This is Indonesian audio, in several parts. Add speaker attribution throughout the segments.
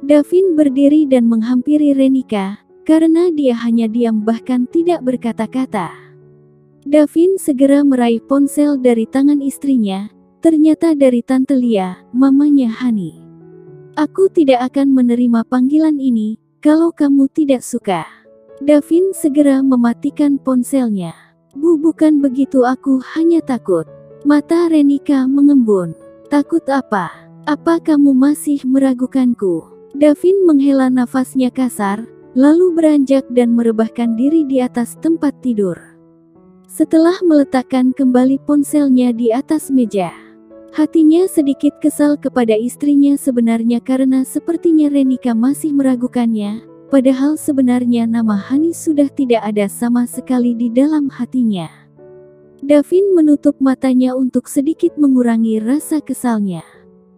Speaker 1: Davin berdiri dan menghampiri Renika, karena dia hanya diam bahkan tidak berkata-kata. Davin segera meraih ponsel dari tangan istrinya, ternyata dari Tante Lia, mamanya Hani. Aku tidak akan menerima panggilan ini, kalau kamu tidak suka. Davin segera mematikan ponselnya. Bu, bukan begitu, aku hanya takut. Mata Renika mengembun. Takut apa? Apa kamu masih meragukanku? Davin menghela nafasnya kasar, lalu beranjak dan merebahkan diri di atas tempat tidur. Setelah meletakkan kembali ponselnya di atas meja, hatinya sedikit kesal kepada istrinya sebenarnya karena sepertinya Renika masih meragukannya, padahal sebenarnya nama Hani sudah tidak ada sama sekali di dalam hatinya. Davin menutup matanya untuk sedikit mengurangi rasa kesalnya.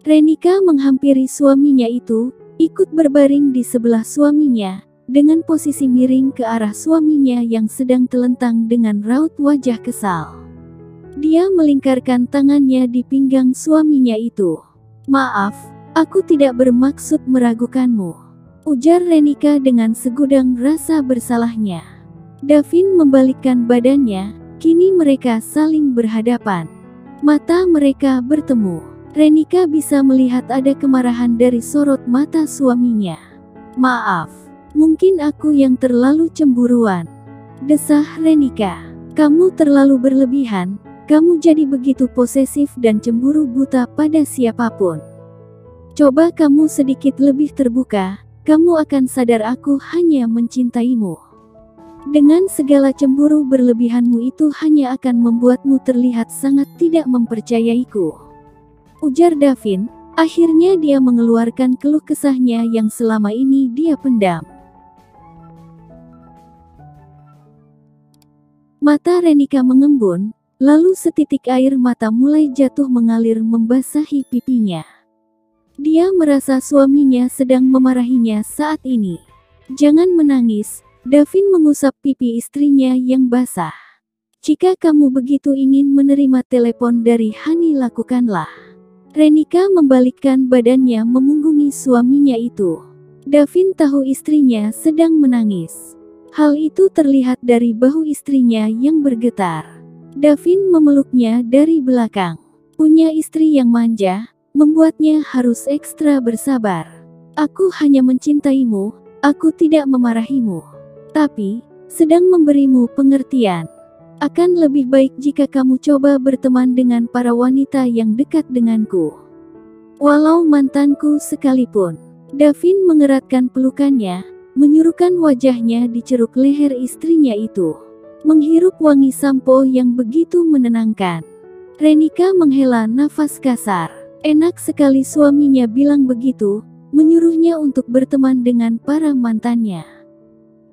Speaker 1: Renika menghampiri suaminya itu, ikut berbaring di sebelah suaminya, dengan posisi miring ke arah suaminya yang sedang telentang dengan raut wajah kesal. Dia melingkarkan tangannya di pinggang suaminya itu. Maaf, aku tidak bermaksud meragukanmu, ujar Renika dengan segudang rasa bersalahnya. Davin membalikkan badannya, kini mereka saling berhadapan. Mata mereka bertemu. Renika bisa melihat ada kemarahan dari sorot mata suaminya. Maaf. Mungkin aku yang terlalu cemburuan, desah Renika. Kamu terlalu berlebihan, kamu jadi begitu posesif dan cemburu buta pada siapapun. Coba kamu sedikit lebih terbuka, kamu akan sadar aku hanya mencintaimu. Dengan segala cemburu berlebihanmu itu hanya akan membuatmu terlihat sangat tidak mempercayaiku, ujar Davin. Akhirnya dia mengeluarkan keluh kesahnya yang selama ini dia pendam. Mata Renika mengembun, lalu setitik air mata mulai jatuh mengalir membasahi pipinya. Dia merasa suaminya sedang memarahinya saat ini. Jangan menangis, Davin mengusap pipi istrinya yang basah. Jika kamu begitu ingin menerima telepon dari Hani, lakukanlah. Renika membalikkan badannya memunggungi suaminya itu. Davin tahu istrinya sedang menangis. Hal itu terlihat dari bahu istrinya yang bergetar. Davin memeluknya dari belakang. Punya istri yang manja, membuatnya harus ekstra bersabar. Aku hanya mencintaimu, aku tidak memarahimu. Tapi, sedang memberimu pengertian. Akan lebih baik jika kamu coba berteman dengan para wanita yang dekat denganku. Walau mantanku sekalipun. Davin mengeratkan pelukannya, menyuruhkan wajahnya di ceruk leher istrinya itu. Menghirup wangi sampo yang begitu menenangkan. Renika menghela nafas kasar. Enak sekali suaminya bilang begitu, menyuruhnya untuk berteman dengan para mantannya.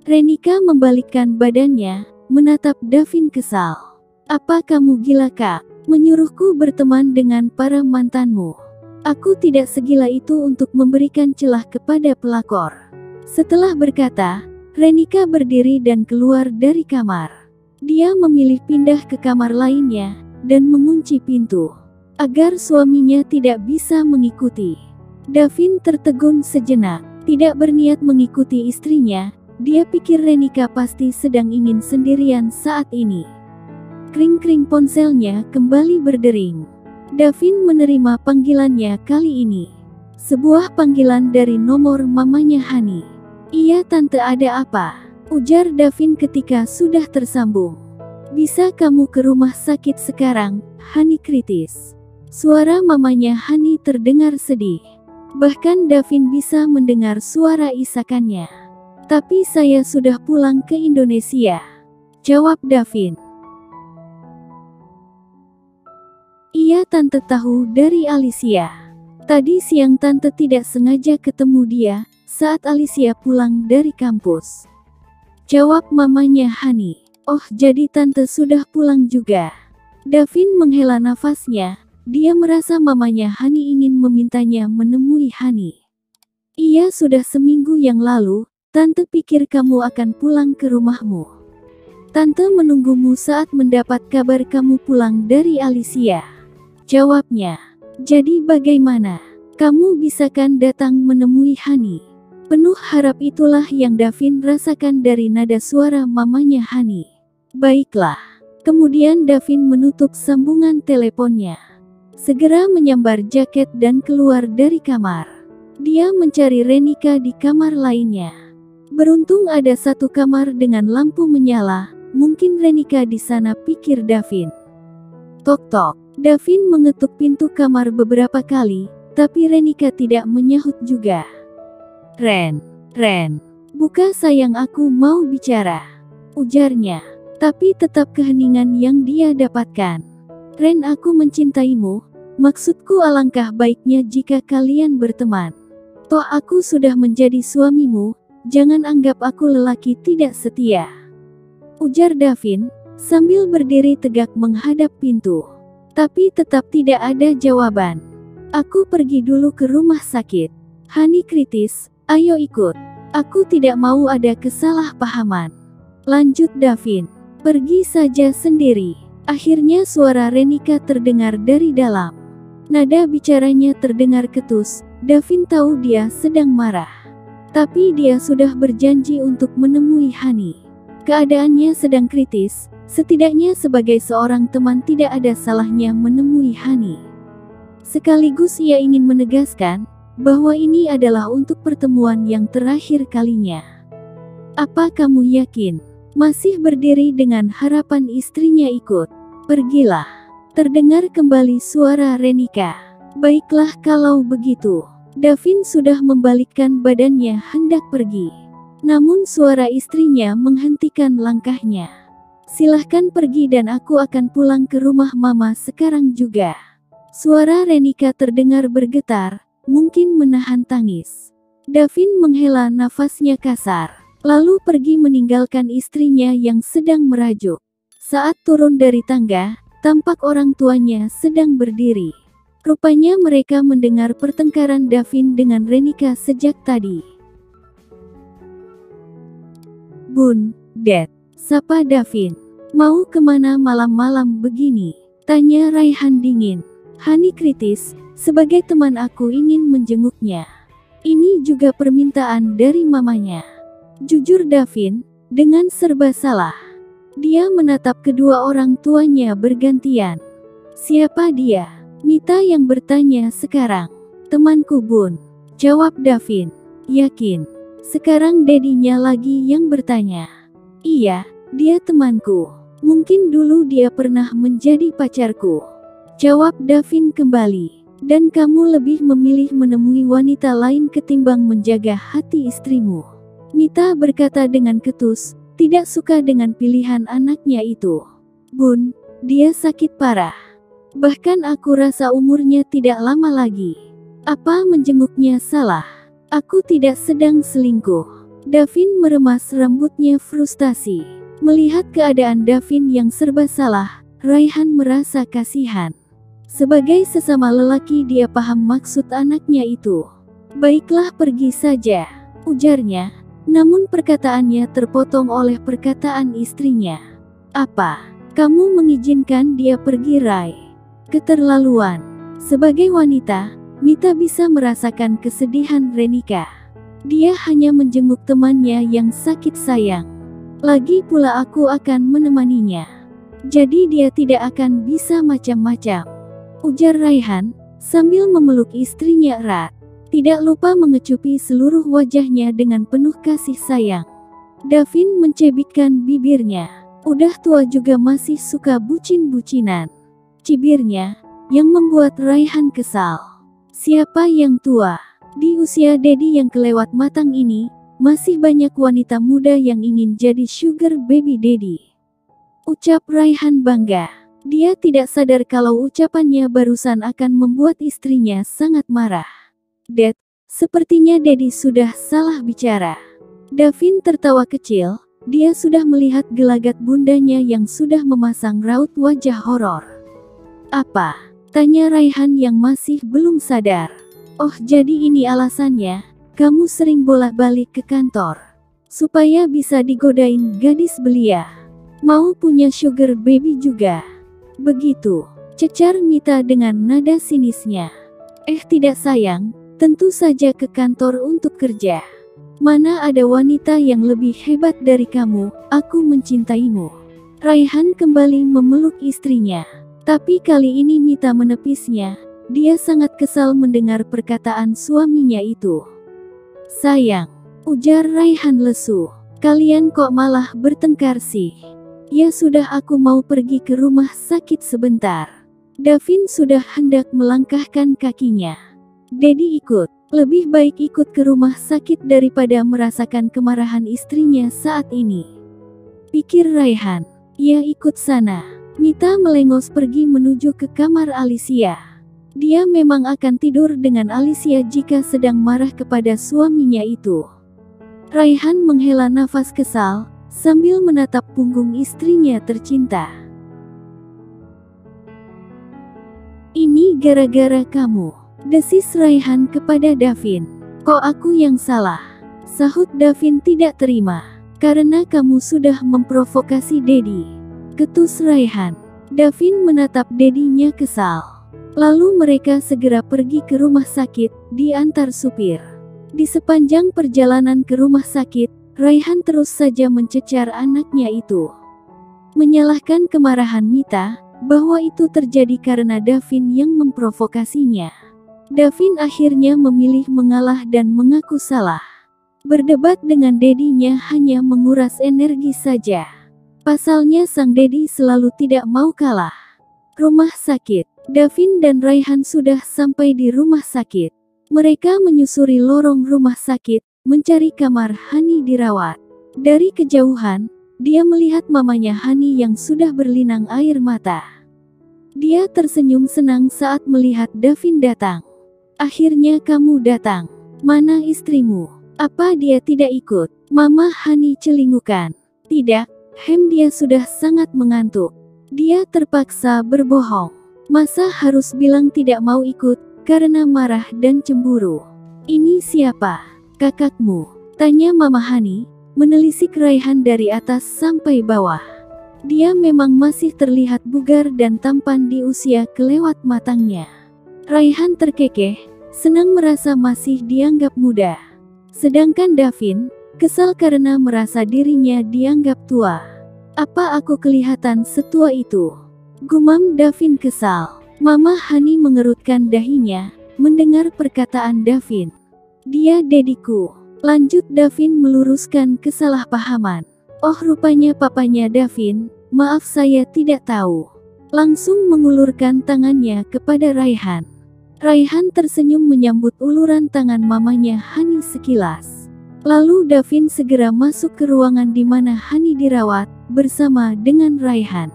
Speaker 1: Renika membalikkan badannya, menatap Davin kesal. Apa kamu gila, Kak? Menyuruhku berteman dengan para mantanmu? Aku tidak segila itu untuk memberikan celah kepada pelakor. Setelah berkata, Renika berdiri dan keluar dari kamar. Dia memilih pindah ke kamar lainnya, dan mengunci pintu, agar suaminya tidak bisa mengikuti. Davin tertegun sejenak, tidak berniat mengikuti istrinya. Dia pikir Renika pasti sedang ingin sendirian saat ini. Kring-kring ponselnya kembali berdering. Davin menerima panggilannya kali ini. Sebuah panggilan dari nomor mamanya Hani. Iya tante, ada apa? Ujar Davin ketika sudah tersambung. Bisa kamu ke rumah sakit sekarang, Hani kritis. Suara mamanya Hani terdengar sedih. Bahkan Davin bisa mendengar suara isakannya. Tapi saya sudah pulang ke Indonesia, jawab Davin. Iya tante tahu dari Alicia. Tadi siang tante tidak sengaja ketemu dia saat Alicia pulang dari kampus, jawab mamanya Hani. Oh, jadi tante sudah pulang juga. Davin menghela nafasnya. Dia merasa mamanya Hani ingin memintanya menemui Hani. Iya, sudah seminggu yang lalu. Tante pikir kamu akan pulang ke rumahmu. Tante menunggumu saat mendapat kabar kamu pulang dari Alicia, jawabnya. Jadi bagaimana? Kamu bisa kan datang menemui Hani? Penuh harap itulah yang Davin rasakan dari nada suara mamanya Hani. Baiklah. Kemudian Davin menutup sambungan teleponnya. Segera menyambar jaket dan keluar dari kamar. Dia mencari Renika di kamar lainnya. Beruntung ada satu kamar dengan lampu menyala, mungkin Renika di sana, pikir Davin. Tok-tok. Davin mengetuk pintu kamar beberapa kali, tapi Renika tidak menyahut juga. Ren, buka sayang, aku mau bicara, ujarnya. Tapi tetap keheningan yang dia dapatkan. Ren, aku mencintaimu, maksudku alangkah baiknya jika kalian berteman. Toh aku sudah menjadi suamimu, jangan anggap aku lelaki tidak setia, ujar Davin, sambil berdiri tegak menghadap pintu. Tapi tetap tidak ada jawaban. Aku pergi dulu ke rumah sakit. Hani kritis, ayo ikut. Aku tidak mau ada kesalahpahaman, lanjut Davin. Pergi saja sendiri. Akhirnya suara Renika terdengar dari dalam. Nada bicaranya terdengar ketus. Davin tahu dia sedang marah. Tapi dia sudah berjanji untuk menemui Hani. Keadaannya sedang kritis. Setidaknya sebagai seorang teman tidak ada salahnya menemui Hani. Sekaligus ia ingin menegaskan bahwa ini adalah untuk pertemuan yang terakhir kalinya. Apa kamu yakin? Masih berdiri dengan harapan istrinya ikut. Pergilah. Terdengar kembali suara Renika. Baiklah kalau begitu. Davin sudah membalikkan badannya hendak pergi. Namun suara istrinya menghentikan langkahnya. Silahkan pergi dan aku akan pulang ke rumah mama sekarang juga. Suara Renika terdengar bergetar, mungkin menahan tangis. Davin menghela nafasnya kasar, lalu pergi meninggalkan istrinya yang sedang merajuk. Saat turun dari tangga, tampak orang tuanya sedang berdiri. Rupanya mereka mendengar pertengkaran Davin dengan Renika sejak tadi. Bun, Dad, sapa Davin. Mau kemana malam-malam begini? Tanya Raihan dingin. Hani kritis, sebagai teman aku ingin menjenguknya. Ini juga permintaan dari mamanya, jujur Davin, dengan serba salah. Dia menatap kedua orang tuanya bergantian. Siapa dia? Mita yang bertanya sekarang. Temanku Bun, jawab Davin. Yakin? Sekarang dedinya lagi yang bertanya. Iya, dia temanku. Mungkin dulu dia pernah menjadi pacarku, jawab Davin kembali. Dan kamu lebih memilih menemui wanita lain ketimbang menjaga hati istrimu, Mita berkata dengan ketus, tidak suka dengan pilihan anaknya itu. Bun, dia sakit parah. Bahkan aku rasa umurnya tidak lama lagi. Apa menjenguknya salah? Aku tidak sedang selingkuh. Davin meremas rambutnya frustasi. Melihat keadaan Davin yang serba salah, Raihan merasa kasihan. Sebagai sesama lelaki dia paham maksud anaknya itu. Baiklah pergi saja, ujarnya. Namun perkataannya terpotong oleh perkataan istrinya. Apa? Kamu mengizinkan dia pergi, Rai? Keterlaluan. Sebagai wanita, Mita bisa merasakan kesedihan Renika. Dia hanya menjenguk temannya yang sakit sayang. Lagi pula aku akan menemaninya. Jadi dia tidak akan bisa macam-macam, ujar Raihan, sambil memeluk istrinya erat. Tidak lupa mengecupi seluruh wajahnya dengan penuh kasih sayang. Davin mencebitkan bibirnya. Udah tua juga masih suka bucin-bucinan, cibirnya, yang membuat Raihan kesal. Siapa yang tua? Di usia Dedi yang kelewat matang ini, masih banyak wanita muda yang ingin jadi sugar baby daddy, ucap Raihan bangga. Dia tidak sadar kalau ucapannya barusan akan membuat istrinya sangat marah. Dad, sepertinya Dedi sudah salah bicara. Davin tertawa kecil, dia sudah melihat gelagat bundanya yang sudah memasang raut wajah horor. Apa? Tanya Raihan yang masih belum sadar. Oh jadi ini alasannya, kamu sering bolak-balik ke kantor, supaya bisa digodain gadis belia. Mau punya sugar baby juga? Begitu, cecar Mita dengan nada sinisnya. Tidak sayang, tentu saja ke kantor untuk kerja. Mana ada wanita yang lebih hebat dari kamu, aku mencintaimu. Raihan kembali memeluk istrinya. Tapi kali ini Mita menepisnya. Dia sangat kesal mendengar perkataan suaminya itu. Sayang, ujar Raihan lesu. Kalian kok malah bertengkar sih? Ya sudah, aku mau pergi ke rumah sakit sebentar. Davin sudah hendak melangkahkan kakinya. Dedi ikut. Lebih baik ikut ke rumah sakit daripada merasakan kemarahan istrinya saat ini. Pikir Raihan. Ia ikut sana. Mita melengos pergi menuju ke kamar Alicia. Dia memang akan tidur dengan Alicia jika sedang marah kepada suaminya itu. Raihan menghela nafas kesal, sambil menatap punggung istrinya tercinta. Ini gara-gara kamu, desis Raihan kepada Davin. Kok aku yang salah? Sahut Davin tidak terima. Karena kamu sudah memprovokasi Dedi, ketus Raihan. Davin menatap Dedinya kesal. Lalu mereka segera pergi ke rumah sakit, diantar supir. Di sepanjang perjalanan ke rumah sakit, Raihan terus saja mencecar anaknya itu. Menyalahkan kemarahan Mita, bahwa itu terjadi karena Davin yang memprovokasinya. Davin akhirnya memilih mengalah dan mengaku salah. Berdebat dengan Dedinya hanya menguras energi saja. Pasalnya sang Dedi selalu tidak mau kalah. Rumah sakit. Davin dan Raihan sudah sampai di rumah sakit. Mereka menyusuri lorong rumah sakit, mencari kamar Hani dirawat. Dari kejauhan, dia melihat mamanya Hani yang sudah berlinang air mata. Dia tersenyum senang saat melihat Davin datang. Akhirnya kamu datang. Mana istrimu? Apa dia tidak ikut? Mama Hani celingukan. Tidak, dia sudah sangat mengantuk. Dia terpaksa berbohong. Masa harus bilang tidak mau ikut, karena marah dan cemburu. Ini siapa? Kakakmu? Tanya Mama Hani, menelisik Raihan dari atas sampai bawah. Dia memang masih terlihat bugar dan tampan di usia kelewat matangnya. Raihan terkekeh, senang merasa masih dianggap muda. Sedangkan Davin, kesal karena merasa dirinya dianggap tua. Apa aku kelihatan setua itu? Gumam Davin kesal. Mama Hani mengerutkan dahinya, mendengar perkataan Davin. Dia dediku. Lanjut Davin meluruskan kesalahpahaman. Oh rupanya papanya Davin, maaf saya tidak tahu. Langsung mengulurkan tangannya kepada Raihan. Raihan tersenyum menyambut uluran tangan mamanya Hani sekilas. Lalu Davin segera masuk ke ruangan di mana Hani dirawat, bersama dengan Raihan.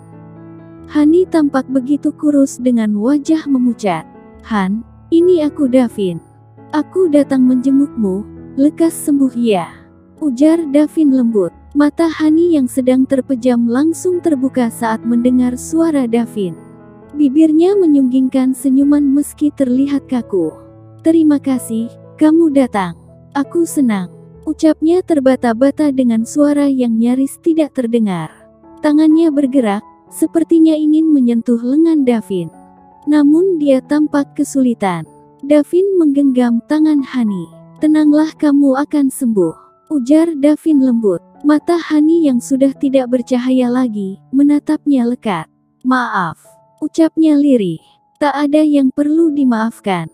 Speaker 1: Hani tampak begitu kurus dengan wajah memucat. Han, ini aku Davin. Aku datang menjengukmu, lekas sembuh ya. Ujar Davin lembut. Mata Hani yang sedang terpejam langsung terbuka saat mendengar suara Davin. Bibirnya menyunggingkan senyuman meski terlihat kaku. Terima kasih, kamu datang. Aku senang. Ucapnya terbata-bata dengan suara yang nyaris tidak terdengar. Tangannya bergerak, sepertinya ingin menyentuh lengan Davin. Namun dia tampak kesulitan. Davin menggenggam tangan Hani. Tenanglah, kamu akan sembuh. Ujar Davin lembut. Mata Hani yang sudah tidak bercahaya lagi, menatapnya lekat. Maaf. Ucapnya lirih. Tak ada yang perlu dimaafkan.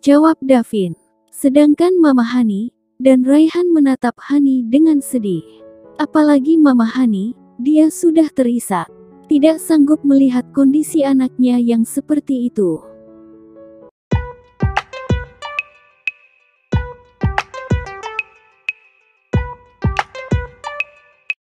Speaker 1: Jawab Davin. Sedangkan Mama Hani dan Raihan menatap Hani dengan sedih. Apalagi Mama Hani, dia sudah terisak. Tidak sanggup melihat kondisi anaknya yang seperti itu.